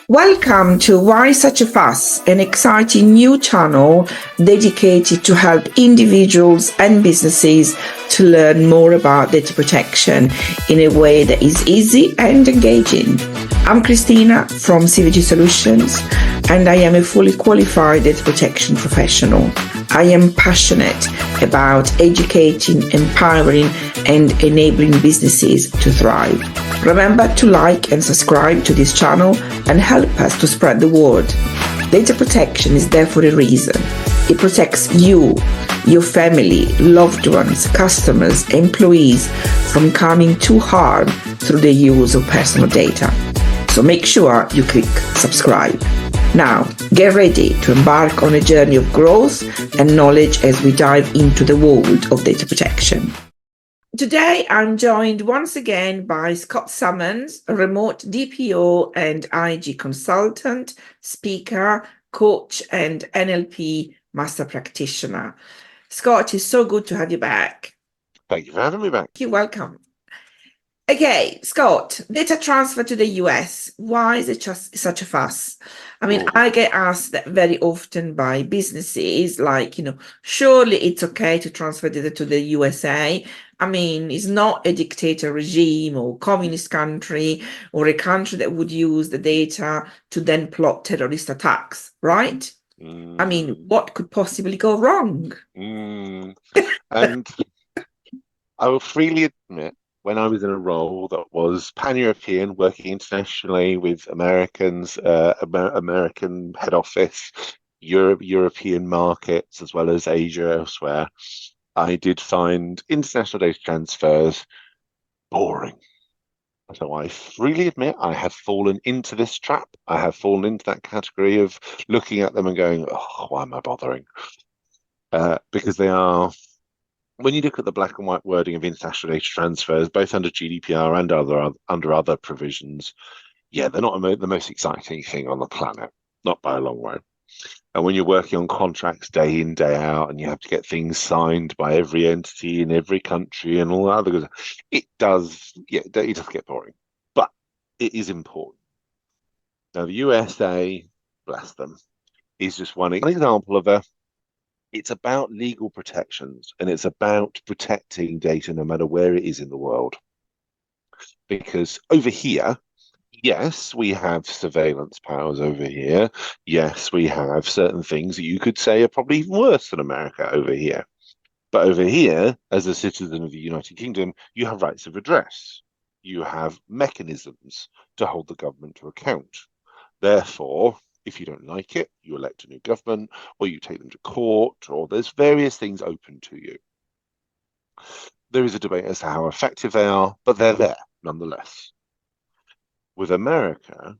Welcome to Why Such a Fuss, an exciting new channel dedicated to help individuals and businesses to learn more about data protection in a way that is easy and engaging. I'm Christina from CVG Solutions, and I am a fully qualified data protection professional. I am passionate about educating, empowering, and enabling businesses to thrive. Remember to like and subscribe to this channel and help us to spread the word. Data protection is there for a reason. It protects you, your family, loved ones, customers, employees from coming to harm through the use of personal data. So make sure you click subscribe. Now, get ready to embark on a journey of growth and knowledge as we dive into the world of data protection. Today, I'm joined once again by Scott Sammons, a remote DPO and IG consultant, speaker, coach, and NLP master practitioner. Scott, it's so good to have you back. Thank you for having me back. You're welcome. Okay, Scott, data transfer to the US. Why is it just such a fuss? I mean, I get asked that very often by businesses, like, surely it's okay to transfer data to the USA. I mean, it's not a dictator regime or communist country or a country that would use the data to then plot terrorist attacks, right? I mean, what could possibly go wrong? And I will freely admit, when I was in a role that was pan-European, working internationally with Americans, American head office, European markets, as well as Asia elsewhere, I did find international data transfers boring. So I freely admit I have fallen into this trap. I have fallen into that category of looking at them and going, oh, why am I bothering? Because they are... When you look at the black and white wording of international data transfers, both under GDPR and under other provisions, yeah, they're not the most exciting thing on the planet, not by a long way. And when you're working on contracts day in, day out, and you have to get things signed by every entity in every country and all that other good, it does get boring. But it is important. Now, the USA, bless them, is just one example of it's about legal protections, and it's about protecting data no matter where it is in the world. Because over here, yes, we have surveillance powers over here. Yes, we have certain things that you could say are probably worse than America over here. But over here, as a citizen of the United Kingdom, you have rights of redress. You have mechanisms to hold the government to account. Therefore, if you don't like it, you elect a new government, or you take them to court, or there's various things open to you. There is a debate as to how effective they are, but they're there nonetheless. With America,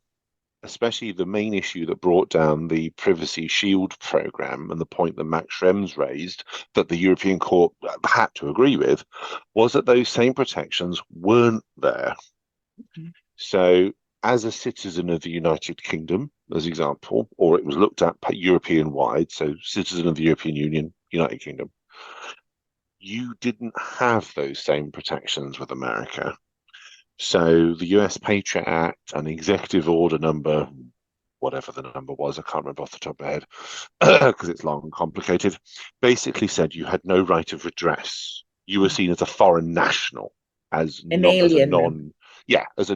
especially the main issue that brought down the Privacy Shield program and the point that Max Schrems raised that the European Court had to agree with was that those same protections weren't there. So as a citizen of the United Kingdom, as example, or it was looked at European-wide, so citizen of the European Union, United Kingdom, you didn't have those same protections with America. So the US Patriot Act and executive order number, whatever the number was, I can't remember off the top of my head, because it's long and complicated, basically said you had no right of redress. You were seen as a foreign national, as a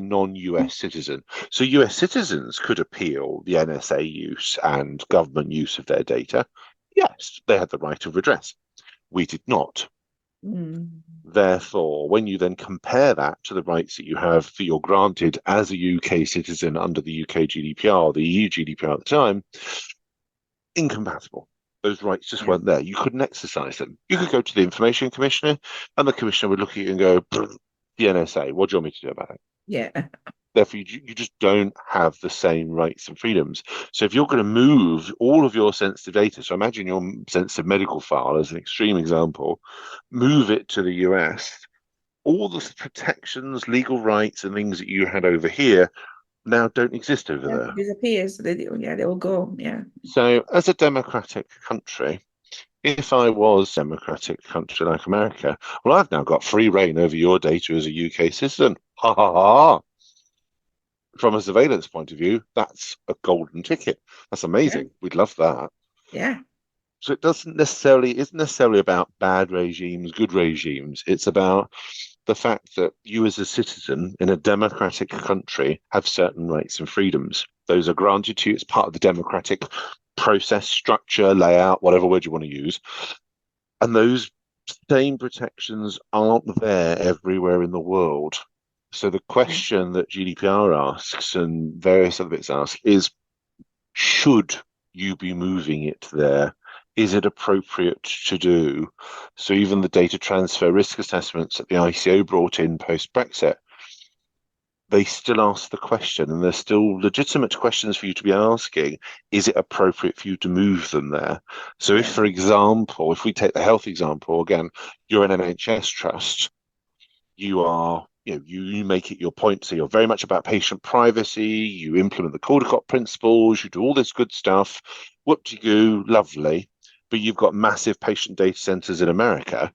non-US citizen. So US citizens could appeal the NSA use and government use of their data. Yes, they had the right of redress. We did not. Therefore, when you then compare that to the rights that you're granted as a UK citizen under the UK GDPR, the EU GDPR at the time, incompatible. Those rights just weren't there. You couldn't exercise them. You could go to the Information Commissioner, and the Commissioner would look at you and go, the NSA, what do you want me to do about it? Yeah. Therefore, you just don't have the same rights and freedoms. So if you're going to move all of your sensitive data, so imagine your sensitive medical file as an extreme example, move it to the US, all the protections, legal rights and things that you had over here now don't exist over there. It disappears. They all go. Yeah. So as a democratic country, if I was a democratic country like America, well, I've now got free reign over your data as a UK citizen. Ha ha ha. from a surveillance point of view, that's a golden ticket. That's Yeah. amazing. We'd love that. Yeah. So it isn't necessarily about bad regimes, good regimes. It's about the fact that you as a citizen in a democratic country have certain rights and freedoms. Those are granted to you as part of the democratic process, structure, layout, whatever word you want to use. And those same protections aren't there everywhere in the world. So the Yeah. question that GDPR asks and various other bits ask is, should you be moving it there? Is it appropriate to do? So even the data transfer risk assessments that the ICO brought in post-Brexit, they still ask the question, and there's still legitimate questions for you to be asking. Is it appropriate for you to move them there? So if, Yeah. for example, if we take the health example again, you're an NHS trust, you make it your point. So you're very much about patient privacy. You implement the Caldecott principles. You do all this good stuff. Whoop-de-goo, lovely. But you've got massive patient data centers in America.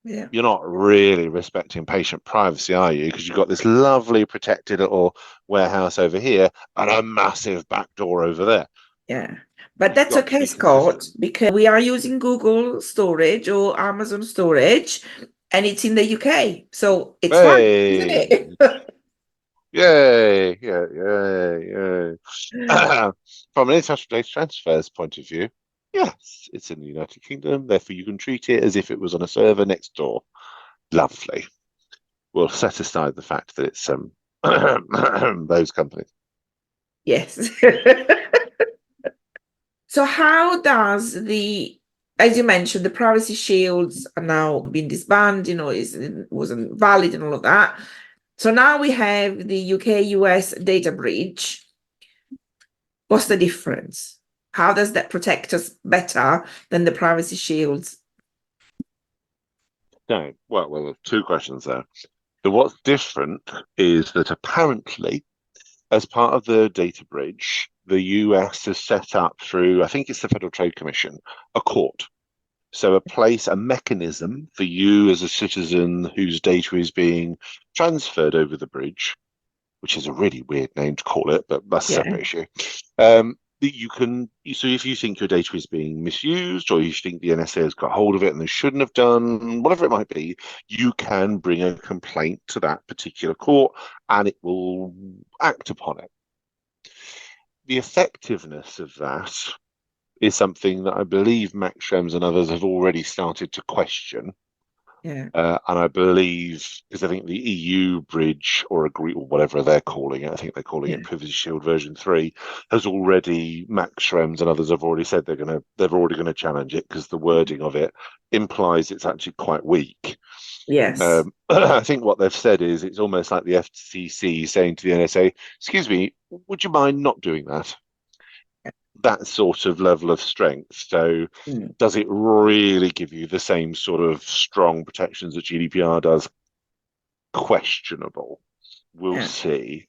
Yeah. You're not really respecting patient privacy, are you? Because you've got this lovely protected little warehouse over here and a massive back door over there. Yeah. But You've that's got to okay, be Scott, consistent. because we are using Google storage or Amazon storage, and it's in the UK. So it's fine, isn't Hey, it? yay, yeah, yay, yay. From an international data transfers point of view, yes, it's in the United Kingdom. Therefore, you can treat it as if it was on a server next door. Lovely. We'll set aside the fact that it's those companies. Yes. So how does as you mentioned, the privacy shields are now being disbanded, it wasn't valid and all of that. So now we have the UK US data breach. What's the difference? How does that protect us better than the privacy shields? No, well, there's two questions there. So what's different is that apparently, as part of the data bridge, the US has set up through, I think it's the Federal Trade Commission, a court. So a mechanism for you as a citizen whose data is being transferred over the bridge, which is a really weird name to call it, but that's a Yeah. separate issue. That so if you think your data is being misused or you think the NSA has got hold of it and they shouldn't have done, whatever it might be, you can bring a complaint to that particular court and it will act upon it. The effectiveness of that is something that I believe Max Schrems and others have already started to question. Yeah. And I believe, because I think the EU bridge or agree or whatever they're calling it, I think they're calling Yeah. it Privacy Shield version 3, has already, Max Schrems and others have already said they're already gonna challenge it because the wording of it implies it's actually quite weak. Yes. I think what they've said is it's almost like the FCC saying to the NSA, "Excuse me, would you mind not doing that?" That sort of level of strength. So Mm. does it really give you the same sort of strong protections that GDPR does? Questionable. We'll Yeah. see.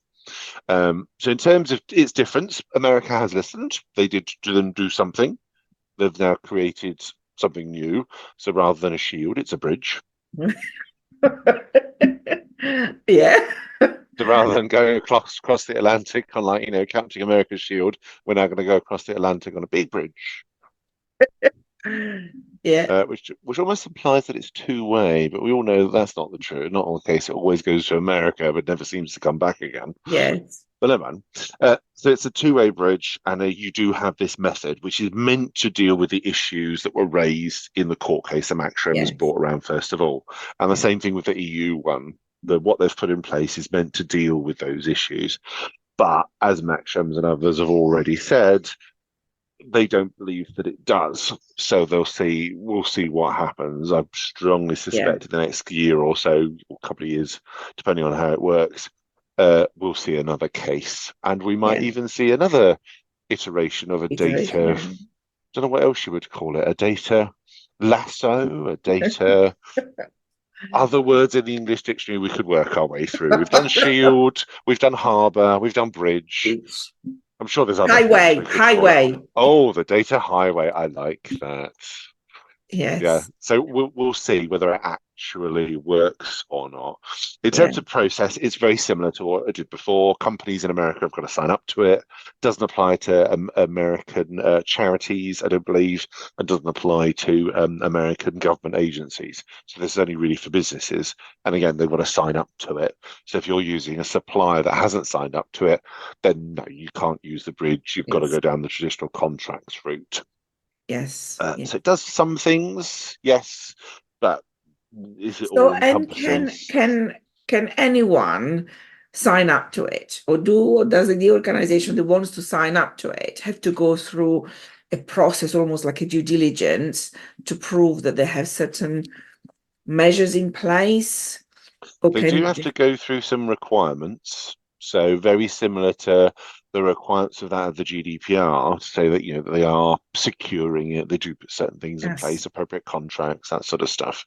So in terms of its difference, America has listened. They did do something. They've now created something new. So rather than a shield, it's a bridge. Yeah. So rather than going across the Atlantic on Captain America's shield, we're now going to go across the Atlantic on a big bridge. Yeah. Which almost implies that it's two-way, but we all know that that's not the truth. Not the case. It always goes to America, but never seems to come back again. Yes. But never mind. So it's a two-way bridge, and you do have this method, which is meant to deal with the issues that were raised in the court case that Max Schrems was Yes. brought around first of all. And the Yeah. same thing with the EU one. What they've put in place is meant to deal with those issues. But as Max Schrems and others have already said, they don't believe that it does. So we'll see what happens. I strongly Yeah. suspect in the next year or so, or a couple of years, depending on how it works, we'll see another case. And we might Yeah. even see another iteration of a data, Iteration. don't know what else you would call it, a data lasso, a data other words in the English dictionary we could work our way through. We've done shield, we've done harbour, we've done bridge. It's I'm sure there's other things highway. we could call it. Highway. Oh, the data highway. I like that. Yeah. Yes. So we'll see whether it actually works or not. In Yeah. terms of process, it's very similar to what I did before. Companies in America have got to sign up to it. Doesn't apply to American charities, I don't believe, and doesn't apply to American government agencies. So this is only really for businesses. And again, they've got to sign up to it. So if you're using a supplier that hasn't signed up to it, then no, you can't use the bridge. You've got to go down the traditional contracts route. Yes. So it does some things, yes, but is it So, all and encompassing? can anyone sign up to it, or does the organization that wants to sign up to it have to go through a process, almost like a due diligence, to prove that they have certain measures in place? Or They can do have to go through some requirements. So very similar to the requirements of that of the GDPR to say that, that they are securing it. They do put certain things in place, yes, appropriate contracts, that sort of stuff.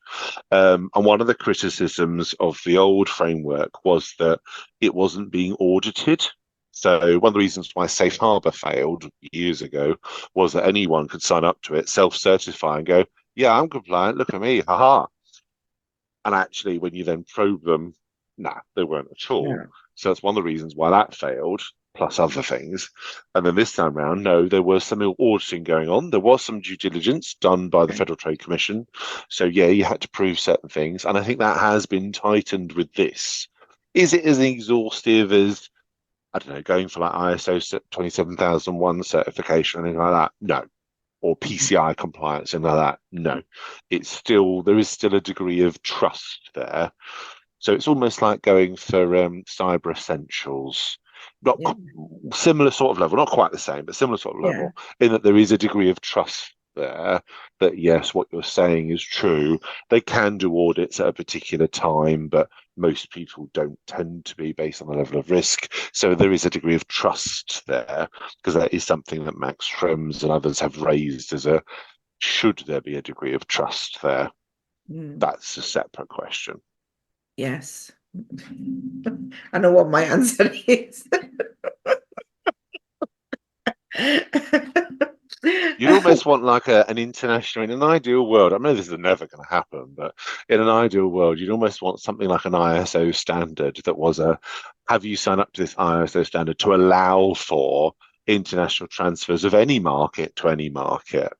And one of the criticisms of the old framework was that it wasn't being audited. So one of the reasons why Safe Harbor failed years ago was that anyone could sign up to it, self-certify and go, yeah, I'm compliant, look at me, haha. And actually, when you then probe them, nah, they weren't at all. yeah, So that's one of the reasons why that failed, plus other things. And then this time round, no, there was some auditing going on. There was some due diligence done by the Federal Trade Commission. So yeah, you had to prove certain things. And I think that has been tightened with this. Is it as exhaustive as, I don't know, going for like ISO 27001 certification or anything like that? No. Or PCI compliance and like that. No, there is still a degree of trust there. So it's almost like going for cyber essentials, not yeah, similar sort of level, not quite the same, but similar sort of yeah, level, in that there is a degree of trust there that yes, what you're saying is true. They can do audits at a particular time, but most people don't tend to be based on the level of risk. So there is a degree of trust there, because that is something that Max Schrems and others have raised as a should there be a degree of trust there? That's a separate question. yes. I know what my answer is. You'd almost want like an international, in an ideal world, I know this is never going to happen, but in an ideal world, you'd almost want something like an ISO standard that was have you sign up to this ISO standard to allow for international transfers of any market to any market.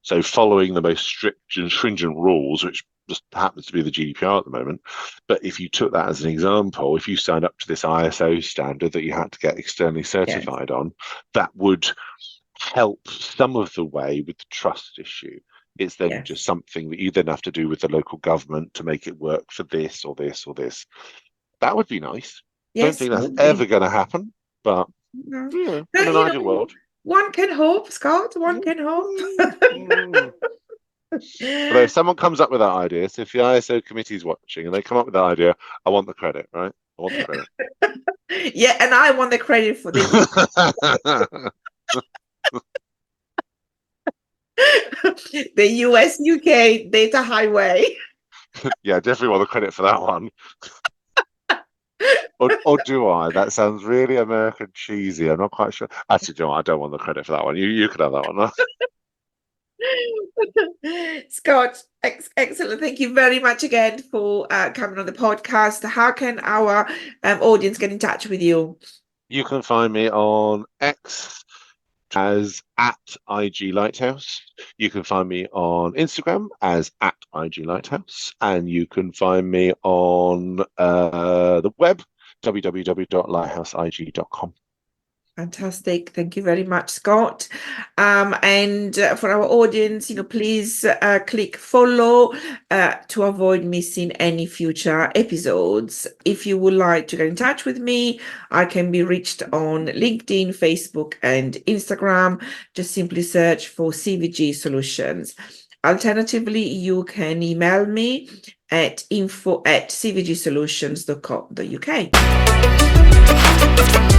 So following the most strict and stringent rules, which just happens to be the GDPR at the moment. But if you took that as an example, if you signed up to this ISO standard that you had to get externally certified on, that would help some of the way with the trust issue. It's then just something that you then have to do with the local government to make it work for this or this or this. That would be nice. Don't think that's ever going to happen, but in an ideal world. One can hope, Scott. One can hope. But if someone comes up with that idea, so if the ISO committee is watching and they come up with that idea, I want the credit, right? I want the credit. Yeah, and I want the credit for this. The US-UK data highway. Yeah, definitely want the credit for that one. Or do I? That sounds really American cheesy. I'm not quite sure. Actually, do I don't want the credit for that one. You could have that one. Huh? Scott, excellent. Thank you very much again for coming on the podcast. How can our audience get in touch with you? You can find me on X as @IG Lighthouse. You can find me on Instagram as @IG Lighthouse. And you can find me on the web, www.lighthouseig.com. Fantastic. Thank you very much, Scott. And for our audience, please click follow to avoid missing any future episodes. If you would like to get in touch with me, I can be reached on LinkedIn, Facebook, and Instagram. Just simply search for CVG Solutions. Alternatively, you can email me at info@cvgsolutions.co.uk.